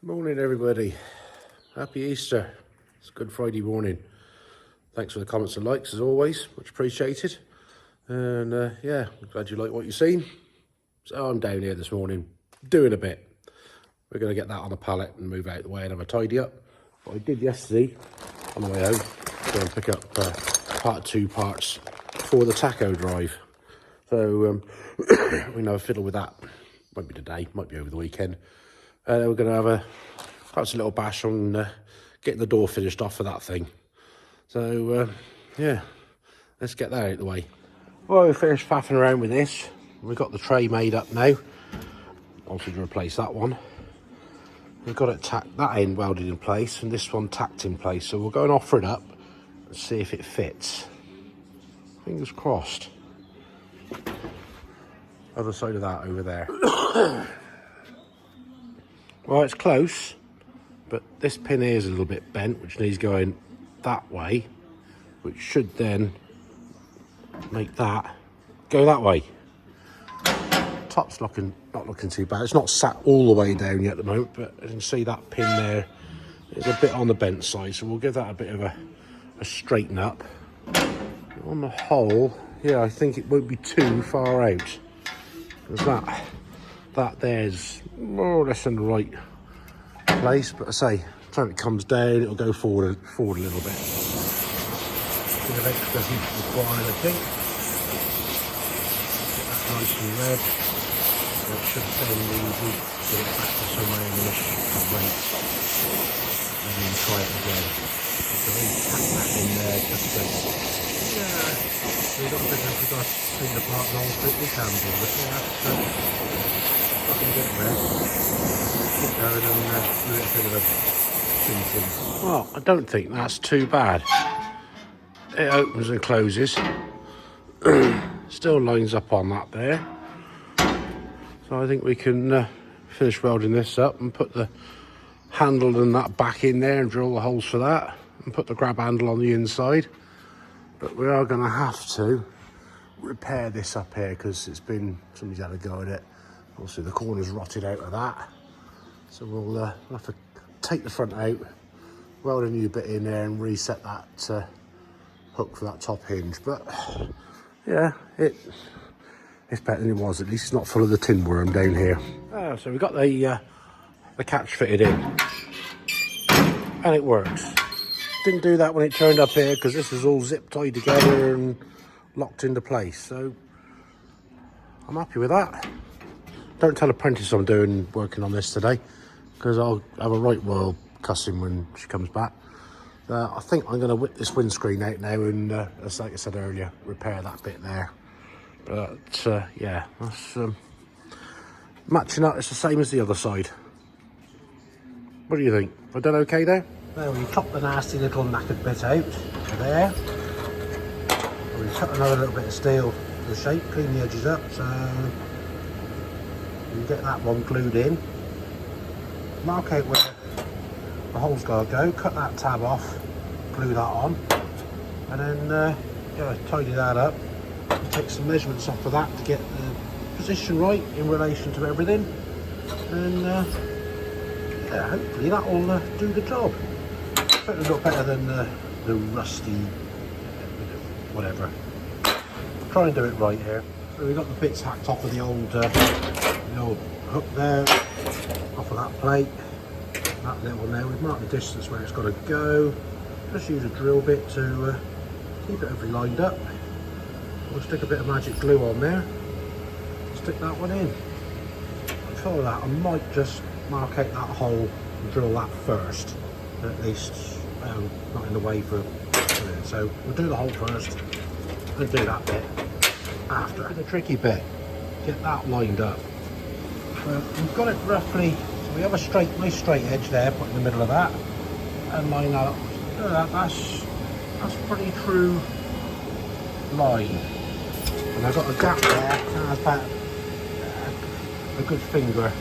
Morning everybody, happy Easter. It's Good Friday morning. Thanks for the comments and likes as always, much appreciated. And yeah, I'm glad you like what you've seen. So I'm down here this morning doing a bit. We're going to get that on a pallet and move out the way and have a tidy up. What I did yesterday on the way home, go and pick up two parts for the Tacho drive. So we're going to have a fiddle with that. Might be today, might be over the weekend. We're going to have perhaps a little bash on getting the door finished off for that thing. So yeah, let's get that out of the way. Well, we finished faffing around with this. We've got the tray made up now. Obviously to replace that one. We've got it that end welded in place and this one tacked in place. So we'll go and offer it up and see if it fits. Fingers crossed. Other side of that over there. Well, it's close, but this pin here is a little bit bent, which needs going that way, which should then make that go that way. Top's not looking too bad. It's not sat all the way down yet at the moment, but you can see that pin there is a bit on the bent side, so we'll give that a bit of a straighten up. On the whole, yeah, I think it won't be too far out, because that there's more or less in the right place, but I say, time it comes down, it'll go forward a little bit. The electric doesn't require anything. Get that nice and red. It should bend easy. Get it back to somewhere in this weight, and then try it again. So then tap that in there just to, yeah, we've got a bit of, we've got to take it apart and all fit this handle, but yeah, I can get there. Keep going and do a bit of a thinking. Well, I don't think that's too bad. It opens and closes. Still lines up on that there. So I think we can finish welding this up and put the handle and that back in there and drill the holes for that and put the grab handle on the inside. But we are going to have to repair this up here because somebody's had a go at it. Also, the corner's rotted out of that. So we'll have to take the front out, weld a new bit in there and reset that hook for that top hinge. But yeah, it's better than it was. At least it's not full of the tin worm down here. So we've got the catch fitted in. And it works. Didn't do that when it turned up here because this was all zip tied together and locked into place. So I'm happy with that. Don't tell Apprentice I'm working on this today, because I'll have a right royal cussing when she comes back. I think I'm going to whip this windscreen out now and, as like I said earlier, repair that bit there. But yeah, that's matching up. It's the same as the other side. What do you think? Have I done okay there? There, we chopped the nasty little knackered bit out there. We cut another little bit of steel to the shape, clean the edges up, so you get that one glued in, mark out where the hole's got to go, cut that tab off, glue that on, and then yeah, tidy that up, and take some measurements off of that to get the position right in relation to everything, and yeah, hopefully that will do the job. Certainly look better than the rusty whatever. Try and do it right here. So we've got the bits hacked off of the old hook there, off of that plate, that little there. We've marked the distance where it's got to go. Just use a drill bit to keep it everything lined up. We'll stick a bit of magic glue on there, stick that one in. Before that, I might just mark out that hole and drill that first, at least not in the way for it. So we'll do the hole first and do that bit after. The tricky bit, get that lined up. So we've got it roughly, so we have a nice straight edge there, put in the middle of that, and line that up. That's pretty true line. And I've got a gap there, and I've about a good finger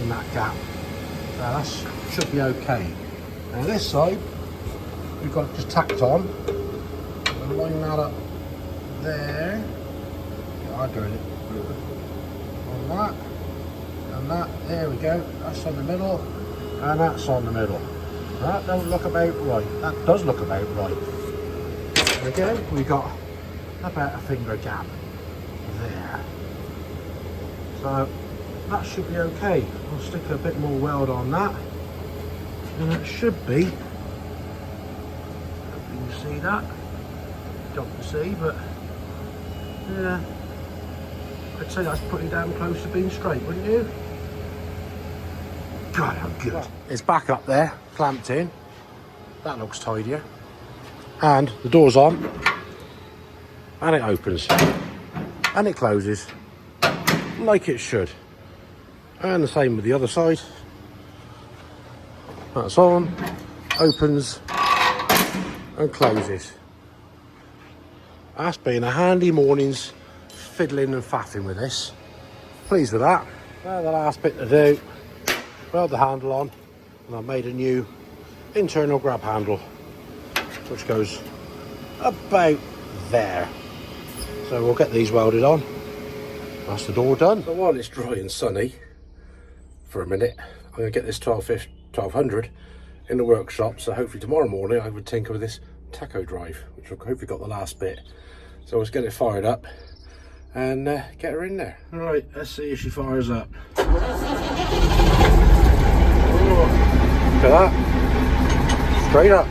in that gap. So that should be okay. Now this side, we've got it just tacked on. And line that up there. Yeah, I'm doing it. On that. And that, there we go, that's on the middle. and that's on the middle. That don't look about right. That does look about right. And again, we got about a finger gap there. So that should be okay. I'll stick a bit more weld on that, and it should be. Hope you can see that. Don't see, but yeah, I'd say that's pretty damn close to being straight, wouldn't you? God, how good. It's back up there, clamped in. That looks tidier. And the door's on, and it opens, and it closes, like it should. And the same with the other side. That's on, opens, and closes. That's been a handy morning's fiddling and faffing with this. Pleased with that. Now the last bit to do, weld the handle on, and I've made a new internal grab handle, which goes about there. So we'll get these welded on. That's the door done. So while it's dry and sunny for a minute, I'm going to get this 1200 in the workshop, so hopefully tomorrow morning I would tinker with this Tacho drive, which I've hopefully got the last bit. So let's get it fired up and get her in there. Right, let's see if she fires up. Oh, look at that. Straight up.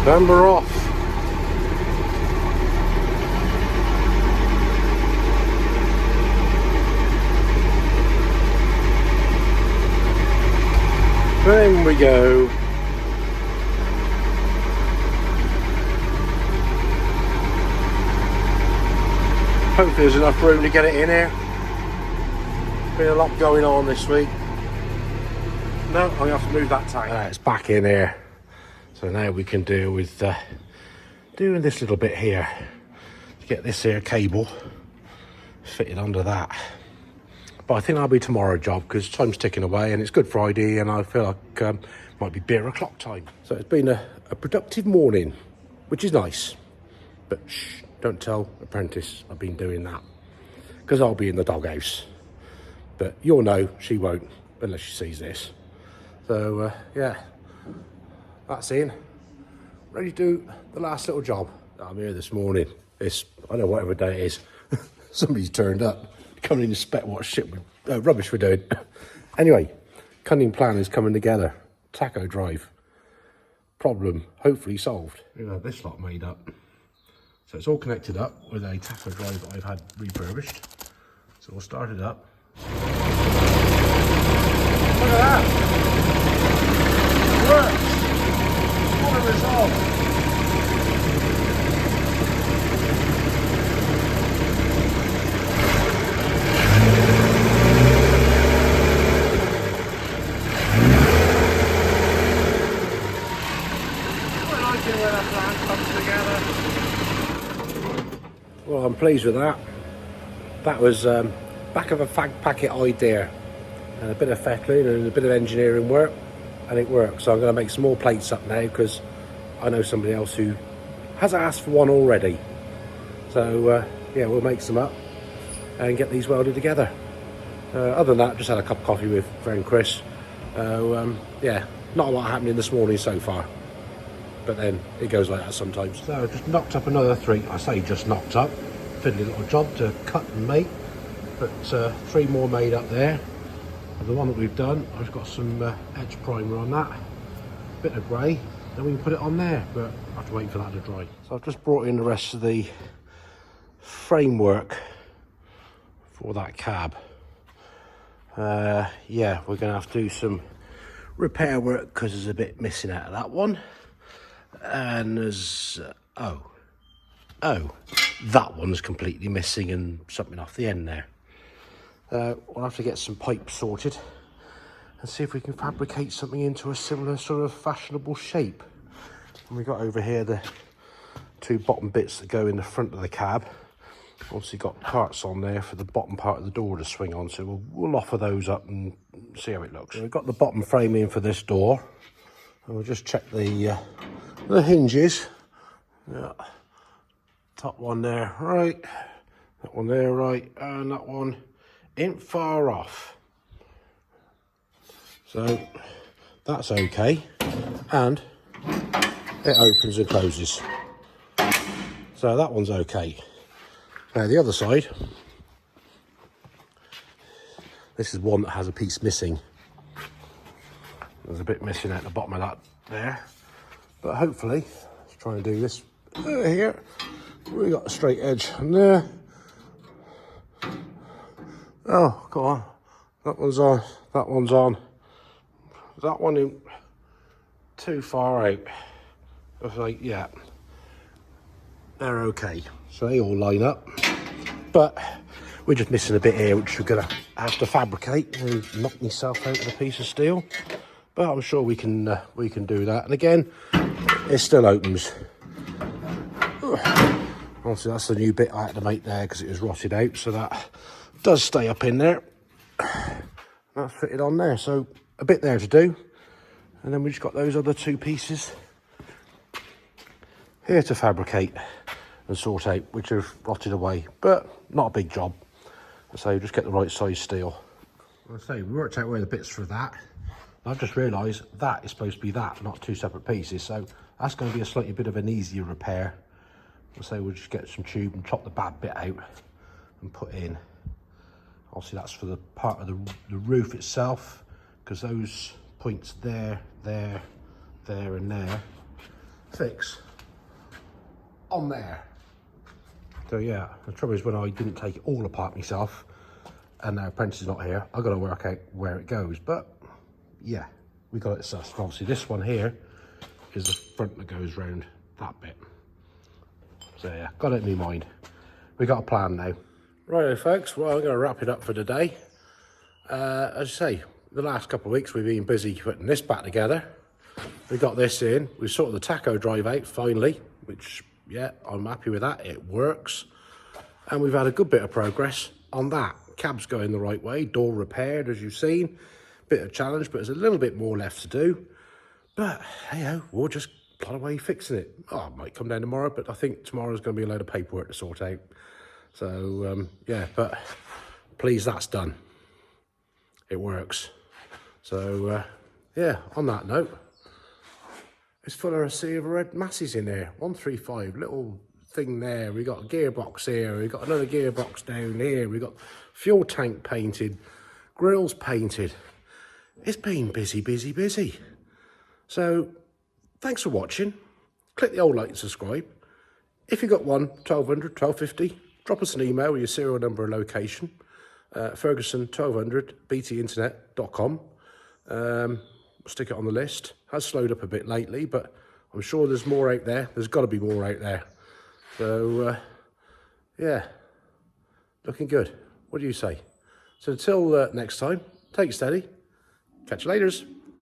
Number off. In we go. Hopefully there's enough room to get it in here. Been a lot going on this week. No, I'm going to have to move that tank. It's back in here. So now we can deal with doing this little bit here to get this here cable fitted under that. But I think that'll be tomorrow's job because time's ticking away and it's Good Friday and I feel like might be beer o'clock time. So it's been a productive morning, which is nice. But shh, don't tell apprentice I've been doing that because I'll be in the doghouse. But you'll know she won't unless she sees this. So yeah, that's in. Ready to do the last little job. I'm here this morning. It's, I don't know, whatever day it is. Somebody's turned up. Coming in to spec what shit rubbish we're doing. Anyway, cunning plan is coming together. Tacho drive. Problem hopefully solved. We've had this lot made up. So it's all connected up with a Tacho drive that I've had refurbished. So we'll start it up. Look at that! It works! What a result! Well, I'm pleased with that. That was back of a fag packet idea and a bit of fettling and a bit of engineering work, and it works. So I'm going to make some more plates up now because I know somebody else who has asked for one already. So yeah, we'll make some up and get these welded together. Other than that, just had a cup of coffee with friend Chris. Yeah, not a lot happening this morning so far. But then it goes like that sometimes. So I just knocked up another 3. I say just knocked up. Fiddly little job to cut and make. But 3 more made up there. And the one that we've done, I've got some edge primer on that. Bit of grey. Then we can put it on there. But I have to wait for that to dry. So I've just brought in the rest of the framework for that cab. Yeah, we're going to have to do some repair work because there's a bit missing out of that one. And there's oh, that one's completely missing and something off the end there. We'll have to get some pipes sorted and see if we can fabricate something into a similar sort of fashionable shape. And we've got over here the 2 bottom bits that go in the front of the cab. Obviously got parts on there for the bottom part of the door to swing on, so we'll offer those up and see how it looks. So we've got the bottom frame in for this door, and we'll just check the hinges Yeah, top one there, right. That one there, right, and that one ain't far off. So that's okay, and it opens and closes. So that one's okay. Now the other side, this is one that has a piece missing. There's a bit missing at the bottom of that there. But hopefully, let's try and do this here. We got a straight edge on there. Oh, go on. That one's on. That one's on. That one isn't too far out. I was like, yeah, they're okay. So they all line up. But we're just missing a bit here, which we're gonna have to fabricate and knock myself out of a piece of steel. But I'm sure we can do that. And again, it still opens. Obviously, that's the new bit I had to make there because it was rotted out. So that does stay up in there. That's fitted on there. So a bit there to do. And then we just got those other two pieces here to fabricate and sort out, which have rotted away. But not a big job. So just get the right size steel. I say, we worked out where the bits for that. I've just realised that is supposed to be that, not two separate pieces. So that's going to be a slightly bit of an easier repair. So we'll just get some tube and chop the bad bit out and put in. Obviously that's for the part of the roof itself, because those points there, there, there and there fix on there. So yeah, the trouble is when I didn't take it all apart myself and our apprentice is not here, I've got to work out where it goes. But yeah, we got it sussed. Obviously this one here is the front that goes round that bit. So yeah, got it in my mind. We got a plan now. Righto folks, well I'm going to wrap it up for today. As I say, the last couple of weeks we've been busy putting this back together. We got this in, we sorted the tacho drive out finally, which yeah, I'm happy with that, it works. And we've had a good bit of progress on that. Cab's going the right way, door repaired as you've seen. Bit of challenge, but there's a little bit more left to do. But hey, we'll just plod away fixing it. Oh, I might come down tomorrow, but I think tomorrow's going to be a load of paperwork to sort out. So yeah, but please, that's done. It works. So yeah, on that note, it's full of a sea of red Masseys in there. 135, little thing there. We got a gearbox here. We got another gearbox down here. We got fuel tank painted, grills painted. It's been busy, busy, busy. So thanks for watching. Click the old like and subscribe. If you got 1200, 1250, drop us an email with your serial number and location. Ferguson1200 btinternet.com. Stick it on the list. Has slowed up a bit lately, but I'm sure there's more out there. There's got to be more out there. So yeah, looking good. What do you say? So until next time, take it steady. Catch you laters.